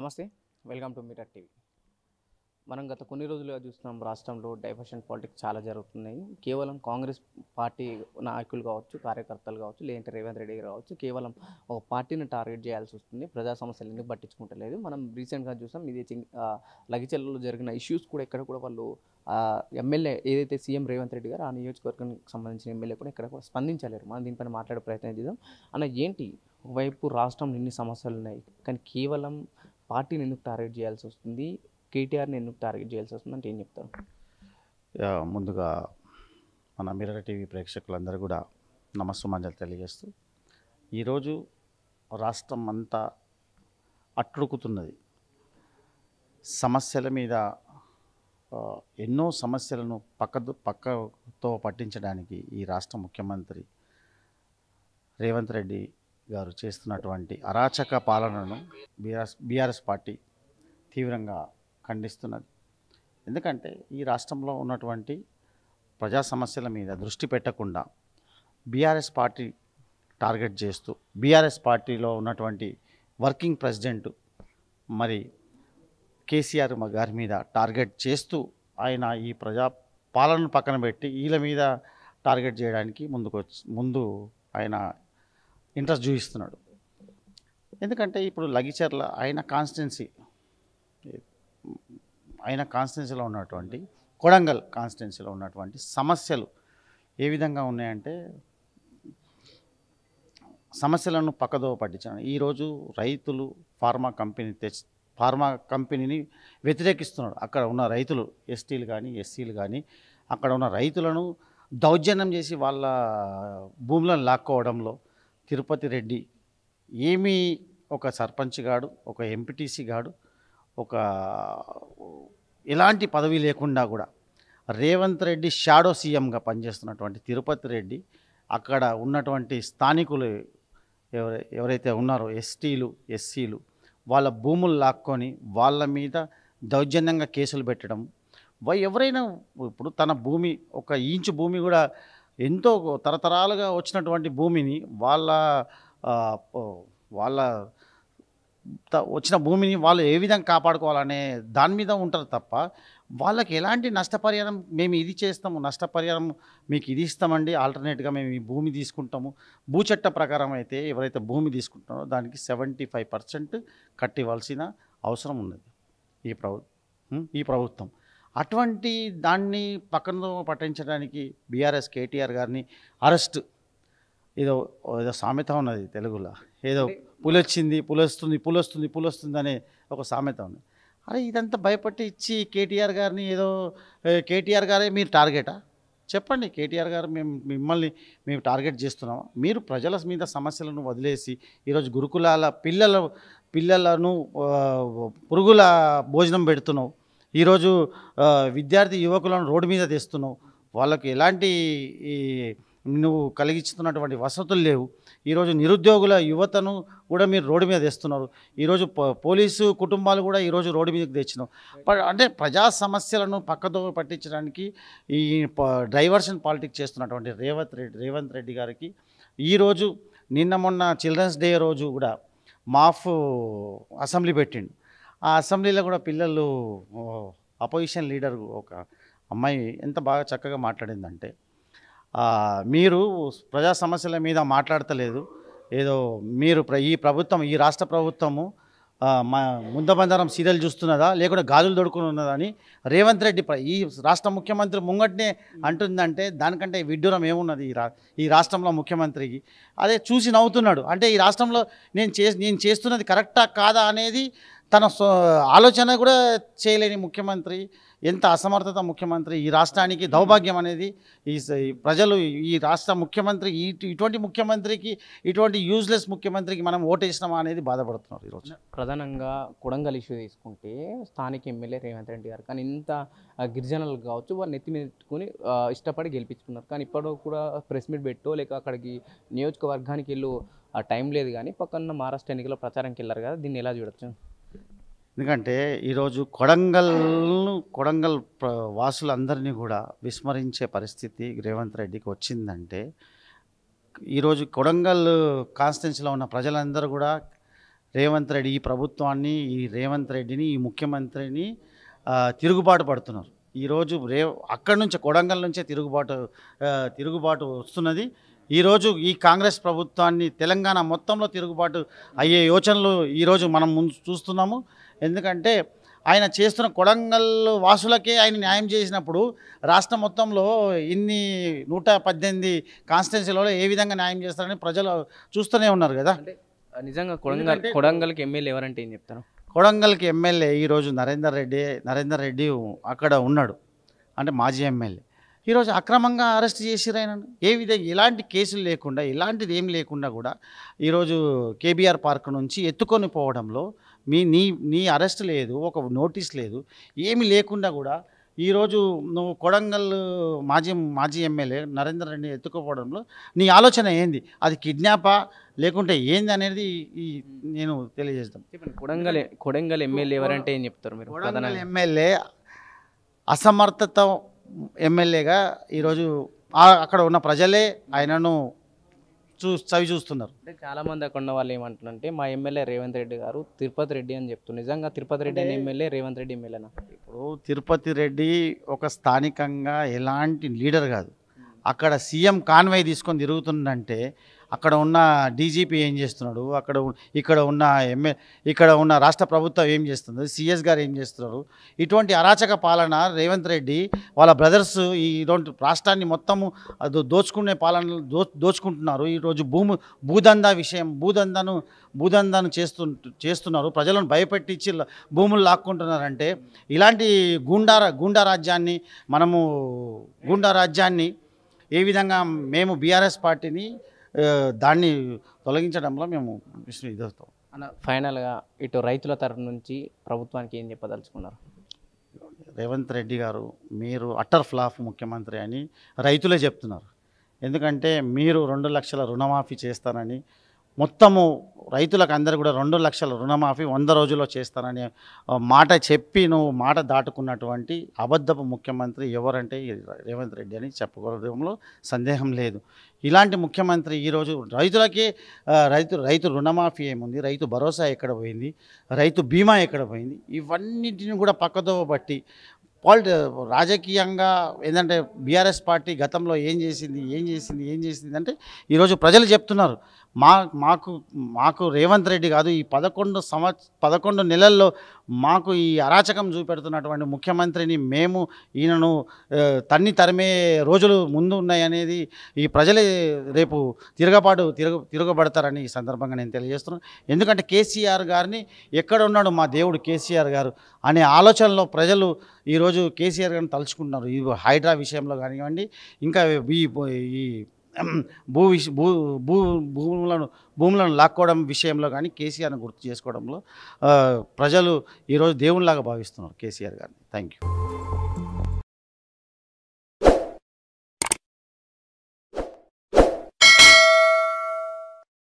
నమస్తే, welcome to mirror TV. మనం గత కొన్ని రోజులుగా చూస్తున్నాం, రాష్ట్రంలో డైవర్షన్ పాలిటిక్స్ చాలా జరుగుతున్నాయి. కేవలం కాంగ్రెస్ పార్టీ నాయకులు కావచ్చు, కార్యకర్తలు కావచ్చు, లేదంటే రేవంత్ రెడ్డి గారు కావచ్చు, కేవలం ఒక పార్టీని టార్గెట్ చేయాల్సి వస్తుంది. ప్రజా సమస్యలు ఎందుకు పట్టించుకుంటలేదు. మనం రీసెంట్గా చూసాం, ఇది లగిచెర్లలో జరిగిన ఇష్యూస్ కూడా ఇక్కడ కూడా వాళ్ళు ఎమ్మెల్యే ఏదైతే సీఎం రేవంత్ రెడ్డి గారు ఆ నియోజకవర్గానికి సంబంధించిన ఎమ్మెల్యే కూడా ఇక్కడ కూడా స్పందించలేరు. మనం దీనిపైన మాట్లాడే ప్రయత్నం చేద్దాం. అన్న ఏంటి, ఒకవైపు రాష్ట్రంలో ఎన్ని సమస్యలు ఉన్నాయి, కానీ కేవలం పార్టీని ఎందుకు టార్గెట్ చేయాల్సి వస్తుంది, కేటీఆర్ని ఎందుకు టార్గెట్ చేయాల్సి వస్తుంది అంటే ఏం చెప్తారు? ముందుగా మన మిర్రర్ టీవీ ప్రేక్షకులందరూ కూడా నమస్సుమాంజలు తెలియజేస్తూ, ఈరోజు రాష్ట్రం అంతా అట్టుడుకుతున్నది. సమస్యల మీద ఎన్నో సమస్యలను పక్కతో పట్టించడానికి ఈ రాష్ట్ర ముఖ్యమంత్రి రేవంత్ రెడ్డి గారు చేస్తున్నటువంటి అరాచక పాలనను బీఆర్ఎస్ పార్టీ తీవ్రంగా ఖండిస్తున్నది. ఎందుకంటే ఈ రాష్ట్రంలో ఉన్నటువంటి ప్రజా సమస్యల మీద దృష్టి పెట్టకుండా బీఆర్ఎస్ పార్టీ టార్గెట్ చేస్తూ, బీఆర్ఎస్ పార్టీలో ఉన్నటువంటి వర్కింగ్ ప్రెసిడెంట్ మరి కేసీఆర్ గారి మీద టార్గెట్ చేస్తూ ఆయన ఈ ప్రజా పాలనను పక్కన పెట్టి వీళ్ళ మీద టార్గెట్ చేయడానికి ముందు ఆయన ఇంట్రెస్ట్ చూపిస్తున్నాడు. ఎందుకంటే ఇప్పుడు లగిచెర్ల ఆయన కాన్స్టిట్యున్సీలో ఉన్నటువంటి కొడంగల్ కాన్స్టిట్యున్సీలో ఉన్నటువంటి సమస్యలు ఏ విధంగా ఉన్నాయంటే, సమస్యలను పక్కదో పట్టించాను. ఈరోజు రైతులు ఫార్మా కంపెనీని వ్యతిరేకిస్తున్నాడు. అక్కడ ఉన్న రైతులు ఎస్టీలు కానీ ఎస్సీలు కానీ అక్కడ ఉన్న రైతులను దౌర్జన్యం చేసి వాళ్ళ భూములను లాక్కోవడంలో తిరుపతి రెడ్డి ఏమీ ఒక సర్పంచ్ గాడు, ఒక ఎంపీటీసీ గాడు, ఒక ఎలాంటి పదవి లేకుండా కూడా రేవంత్ రెడ్డి షాడో సీఎంగా పనిచేస్తున్నటువంటి తిరుపతి రెడ్డి అక్కడ ఉన్నటువంటి స్థానికులు ఎవరైతే ఉన్నారో ఎస్టీలు ఎస్సీలు వాళ్ళ భూములు లాక్కొని వాళ్ళ మీద దౌర్జన్యంగా కేసులు పెట్టడం. ఎవరైనా ఇప్పుడు తన భూమి ఒక ఇంచు భూమి కూడా ఎంతో తరతరాలుగా వచ్చినటువంటి భూమిని వాళ్ళ వచ్చిన భూమిని వాళ్ళు ఏ విధంగా కాపాడుకోవాలనే దాని మీద ఉంటారు తప్ప వాళ్ళకి ఎలాంటి నష్టపరిహారం మేము ఇది చేస్తాము, నష్టపరిహారం మీకు ఇది ఇస్తామండి, ఆల్టర్నేట్గా మేము ఈ భూమి తీసుకుంటాము. భూచట్ట ప్రకారం అయితే ఎవరైతే భూమి తీసుకుంటారో దానికి 75% కట్టివ్వాల్సిన అవసరం ఉన్నది ఈ ప్రభుత్వం. అటువంటి దాన్ని పక్కన పట్టించడానికి బీఆర్ఎస్ కేటీఆర్ గారిని అరెస్ట్, ఏదో సామెత ఉన్నది తెలుగులో, ఏదో పులొస్తుంది అనే ఒక సామెత ఉంది. అరే ఇదంతా భయపట్టి ఇచ్చి కేటీఆర్ గారిని ఏదో కేటీఆర్ గారే మీరు టార్గెటా? చెప్పండి, కేటీఆర్ గారు మేము టార్గెట్ చేస్తున్నామా? మీరు ప్రజల మీద సమస్యలను వదిలేసి ఈరోజు గురుకులాల పిల్లలను పురుగుల భోజనం పెడుతున్నావు. ఈరోజు విద్యార్థి యువకులను రోడ్డు మీద తెస్తున్నావు. వాళ్ళకు ఎలాంటి నువ్వు కలిగిస్తున్నటువంటి వసతులు లేవు. ఈరోజు నిరుద్యోగుల యువతను కూడా మీరు రోడ్డు మీద తెస్తున్నారు. ఈరోజు పోలీసు కుటుంబాలు కూడా ఈరోజు రోడ్డు మీదకి తెచ్చినావు. అంటే ప్రజా సమస్యలను పక్కదో పట్టించడానికి ఈ డైవర్షన్ పాలిటిక్స్ చేస్తున్నటువంటి రేవంత్ రెడ్డి గారికి ఈరోజు మొన్న చిల్డ్రన్స్ డే రోజు కూడా మాఫ్ అసెంబ్లీ పెట్టిండు. ఆ అసెంబ్లీలో కూడా పిల్లలు అపోజిషన్ లీడర్ ఒక అమ్మాయి ఎంత బాగా చక్కగా మాట్లాడిందంటే, మీరు ప్రజా సమస్యల మీద మాట్లాడతలేదు, ఏదో మీరు ఈ రాష్ట్ర ప్రభుత్వము మా ముందబందరం సీరియల్ చూస్తున్నదా లేకుంటే గాజులు దొడుకుని ఉన్నదా అని రేవంత్ రెడ్డి ఈ రాష్ట్ర ముఖ్యమంత్రి ముంగట్నే అంటుందంటే దానికంటే విడ్డూరం ఏమున్నది ఈ రాష్ట్రంలో ముఖ్యమంత్రికి? అదే చూసి నవ్వుతున్నాడు. అంటే ఈ రాష్ట్రంలో నేను చేస్తున్నది కరెక్టా కాదా అనేది తన ఆలోచన కూడా చేయలేని ముఖ్యమంత్రి, ఎంత అసమర్థత ముఖ్యమంత్రి. ఈ రాష్ట్రానికి దౌర్భాగ్యం అనేది ఈ ప్రజలు ఈ రాష్ట్ర ముఖ్యమంత్రి ఇటువంటి ముఖ్యమంత్రికి, ఇటువంటి యూజ్లెస్ ముఖ్యమంత్రికి మనం ఓటేసినామా అనేది బాధపడుతున్నారు ఈరోజు. ప్రధానంగా కొడంగల్ ఇష్యూ తీసుకుంటే స్థానిక ఎమ్మెల్యే రేవంత్ రెడ్డి గారు కానీ ఇంత గిరిజనులు కావచ్చు వాళ్ళు నెత్తి మీద పెట్టుకుని ఇష్టపడి గెలిపించుకున్నారు. కానీ ఇప్పటిలో కూడా ప్రెస్ మీట్ పెట్టో లేక అక్కడికి నియోజకవర్గానికి వెళ్ళు టైం లేదు. కానీ పక్కన మహారాష్ట్ర ఎన్నికల ప్రచారానికి వెళ్ళారు కదా, దీన్ని ఎలా చూడొచ్చు? ఎందుకంటే ఈరోజు కొడంగల్ వాసులందరినీ కూడా విస్మరించే పరిస్థితి రేవంత్ రెడ్డికి వచ్చిందంటే, ఈరోజు కొడంగల్ కాన్స్టిట్యున్సీలో ఉన్న ప్రజలందరూ కూడా రేవంత్ రెడ్డి ఈ ప్రభుత్వాన్ని, ఈ రేవంత్ రెడ్డిని, ఈ ముఖ్యమంత్రిని తిరుగుబాటు పడుతున్నారు. ఈరోజు అక్కడి నుంచి కొడంగల్ నుంచే తిరుగుబాటు వస్తున్నది. ఈరోజు ఈ కాంగ్రెస్ ప్రభుత్వాన్ని తెలంగాణ మొత్తంలో తిరుగుబాటు అయ్యే యోచనలు ఈరోజు మనం ముందు చూస్తున్నాము. ఎందుకంటే ఆయన చేస్తున్న కొడంగల్ వాసులకే ఆయన న్యాయం చేసినప్పుడు రాష్ట్రం మొత్తంలో ఇన్ని 118 కాన్స్టిట్యున్సీలలో ఏ విధంగా న్యాయం చేస్తారని ప్రజలు చూస్తూనే ఉన్నారు కదా. నిజంగా కొడంగల్కి ఎమ్మెల్యే ఎవరంటే ఏం చెప్తారు? కొడంగల్కి ఎమ్మెల్యే ఈరోజు నరేందర్ రెడ్డి అక్కడ ఉన్నాడు, అంటే మాజీ ఎమ్మెల్యే. ఈరోజు అక్రమంగా అరెస్ట్ చేసిరు ఆయన. ఏ విధంగా ఎలాంటి కేసులు లేకుండా, ఎలాంటిది ఏం లేకుండా కూడా ఈరోజు కేబీఆర్ పార్క్ నుంచి ఎత్తుకొని పోవడంలో నీ అరెస్ట్ లేదు, ఒక నోటీస్ లేదు, ఏమి లేకుండా కూడా ఈరోజు నువ్వు కొడంగల్ మాజీ ఎమ్మెల్యే నరేందర్ రెడ్డిని ఎత్తుకోవడంలో నీ ఆలోచన ఏంది? అది కిడ్నాపా లేకుంటే ఏంది అనేది నేను తెలియజేస్తాను. కొడంగల్ ఎమ్మెల్యే ఎవరంటే ఏం చెప్తారు మీరు? కొడంగల్ ఎమ్మెల్యే అసమర్థత ఎమ్మెల్యేగా ఈరోజు అక్కడ ఉన్న ప్రజలే ఆయనను చవి చూస్తున్నారు. అంటే చాలామంది అక్కడ ఉన్న వాళ్ళు ఏమంటున్నారంటే మా ఎమ్మెల్యే రేవంత్ రెడ్డి గారు తిరుపతి రెడ్డి అని చెప్తున్నారు. నిజంగా తిరుపతి రెడ్డి అని ఎమ్మెల్యే, రేవంత్ రెడ్డి ఎమ్మెల్యేనా? ఇప్పుడు తిరుపతి రెడ్డి ఒక స్థానికంగా ఎలాంటి లీడర్ కాదు. అక్కడ సీఎం కాన్వాయ్ తీసుకొని తిరుగుతుందంటే అక్కడ ఉన్న డీజీపీ ఏం చేస్తున్నాడు, ఇక్కడ ఉన్న రాష్ట్ర ప్రభుత్వం ఏం చేస్తుంది, సిఎస్ గారు ఏం చేస్తున్నారు? ఇటువంటి అరాచక పాలన రేవంత్ రెడ్డి వాళ్ళ బ్రదర్స్ ఇటువంటి రాష్ట్రాన్ని మొత్తము దోచుకునే పాలన దోచుకుంటున్నారు. ఈరోజు భూదందాను చేస్తున్నారు. ప్రజలను భయపెట్టించి భూములు లాక్కుంటున్నారంటే ఇలాంటి గూండా రాజ్యాన్ని ఏ విధంగా మేము బీఆర్ఎస్ పార్టీని దాన్ని తొలగించడంలో మేము ఇదవుతాం అన్న. ఫైనల్గా ఇటు రైతుల తరఫు నుంచి ప్రభుత్వానికి ఏం చెప్పదలుచుకున్నారు? రేవంత్ రెడ్డి గారు మీరు అట్టర్ ఫ్లాప్ ముఖ్యమంత్రి అని రైతులే చెప్తున్నారు. ఎందుకంటే మీరు 2 లక్షల రుణమాఫీ చేస్తానని, మొత్తము రైతులకు అందరూ కూడా 2 లక్షల రుణమాఫీ 100 రోజుల్లో చేస్తానని మాట చెప్పి నువ్వు మాట దాటుకున్నటువంటి అబద్ధపు ముఖ్యమంత్రి ఎవరంటే రేవంత్ రెడ్డి అని చెప్పుకోవడంలో సందేహం లేదు. ఇలాంటి ముఖ్యమంత్రి ఈరోజు రైతులకే రైతు రుణమాఫీ ఏముంది, రైతు భరోసా ఎక్కడ పోయింది, రైతు బీమా ఎక్కడ పోయింది, ఇవన్నిటిని కూడా పక్కదో బట్టి రాజకీయంగా ఏంటంటే బీఆర్ఎస్ పార్టీ గతంలో ఏం చేసింది అంటే ఈరోజు ప్రజలు చెప్తున్నారు. మాకు రేవంత్ రెడ్డి కాదు, ఈ 11 నెలల్లో మాకు ఈ అరాచకం చూపెడుతున్నటువంటి ముఖ్యమంత్రిని మేము ఈయనను తరిమే రోజులు ముందు ఉన్నాయనేది ఈ ప్రజలే రేపు తిరగబడతారని ఈ సందర్భంగా నేను తెలియజేస్తున్నాను. ఎందుకంటే కేసీఆర్ గారిని ఎక్కడ ఉన్నాడు మా దేవుడు కేసీఆర్ గారు అనే ఆలోచనలో ప్రజలు ఈరోజు కేసీఆర్ గారిని తలుచుకుంటున్నారు. ఈ హైడ్రా విషయంలో కానివ్వండి, ఇంకా ఈ భూములను లాక్కోవడం విషయంలో కానీ కేసీఆర్ని గుర్తు చేసుకోవడంలో ప్రజలు ఈరోజు దేవునిలాగా భావిస్తున్నారు కేసీఆర్ గారిని. Thank you.